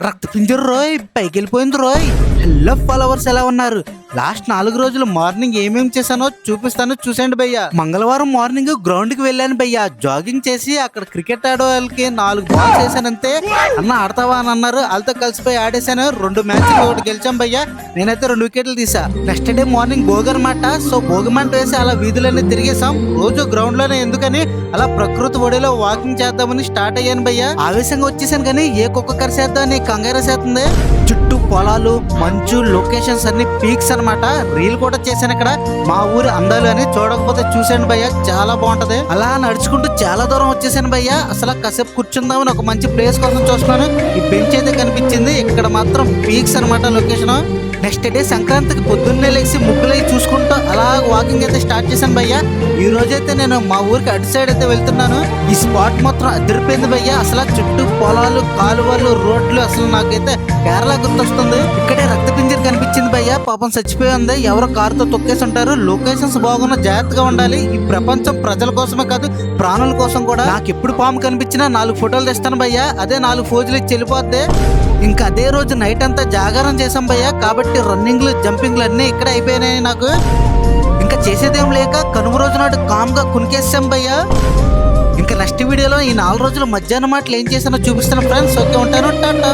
రక్త పింజరు రోయ్ పైకి వెళ్ళిపోయింది రోయ్. హలో ఫాలోవర్స్ ఎలా ఉన్నారు? లాస్ట్ 4 రోజులు మార్నింగ్ ఏమేమి చేశానో చూపిస్తాను, చూసేయండి భయ్య. మంగళవారం మార్నింగ్ గ్రౌండ్ కి వెళ్ళాను భయ్య. జాగింగ్ చేసి అక్కడ క్రికెట్ ఆడే వాళ్ళకి 4 బాల్స్ వేసానంతే. అన్న ఆడతావా అని అన్నారు, వాళ్ళతో కలిసిపోయి ఆడేశాను. 2 మ్యాచ్లు ఒకటి గెలిచాం భయ్య. నేనైతే 2 వికెట్లు తీసా. నెక్స్ట్ డే మార్నింగ్ భోగి అనమాట. సో భోగిమంట వేసి అలా వీధులన్నీ తిరిగేసాం. రోజు గ్రౌండ్ లోనే ఎందుకని అలా ప్రకృతి ఒడిలో వాకింగ్ చేద్దామని స్టార్ట్ అయ్యాను భయ్య. ఆవేశంగా వచ్చేసాను కానీ ఏ కుక్క కరిసేద్దామని కంగారు చేస్తుంది. చుట్టూ పొలాలు, మంచు, లొకేషన్స్ అన్ని పీక్స్ అనమాట. రీల్ కూడా చేశాను ఇక్కడ. మా ఊరి అందాలు అని చూడకపోతే చూసాను భయ్య, చాలా బాగుంటది. అలా నడుచుకుంటూ చాలా దూరం వచ్చేసాను భయ్య. అసలు కాసేపు కూర్చుందామని ఒక మంచి ప్లేస్ కోసం చూస్తున్నాను. ఈ బెంచ్ అయితే కనిపించింది. ఇక్కడ మాత్రం పీక్స్ అనమాట లొకేషన్. నెక్స్ట్ డే సంక్రాంతికి పొద్దున్నే లేచి ముగ్గులై చూసుకుంటూ అలా వాకింగ్ అయితే స్టార్ట్ చేశాను భయ్య. ఈ రోజైతే నేను మా ఊరికి అటు సైడ్ అయితే వెళ్తున్నాను. ఈ స్పాట్ మాత్రం అదిరిపోయింది భయ్య. అసలు చుట్టూ పొలాలు, కాలువలు, రోడ్లు, అసలు నాకైతే కేరళ గుర్తొస్తుంది. ఇక్కడే రక్త పింజర్ కనిపించింది భయ్య. పాపం చచ్చిపోయి ఉంది, ఎవరో కారుతో తొక్కేసి ఉంటారు. లొకేషన్స్ బాగున్నా జాగ్రత్తగా ఉండాలి. ఈ ప్రపంచం ప్రజల కోసమే కాదు, ప్రాణుల కోసం కూడా. నాకు ఎప్పుడు పాము కనిపించినా 4 ఫోటోలు తెస్తాను భయ్య. అదే 4 ఫోజులు ఇచ్చి వెళ్ళిపోద్ది. ఇంకా అదే రోజు నైట్ అంతా జాగారం చేసాం భయ్య. కాబట్టి రన్నింగ్లు, జంపింగ్లు అన్నీ ఇక్కడ అయిపోయినాయి నాకు. ఇంకా చేసేదేం లేక కనుమ రోజు నాడు కామ్గా కునికేసాం భయ్య. ఇంకా నెక్స్ట్ వీడియోలో ఈ 4 రోజులు మధ్యాహ్నం మాటలు ఏం చేశానో చూపిస్తాను ఫ్రెండ్స్. ఓకే, ఉంటాను, టాటా.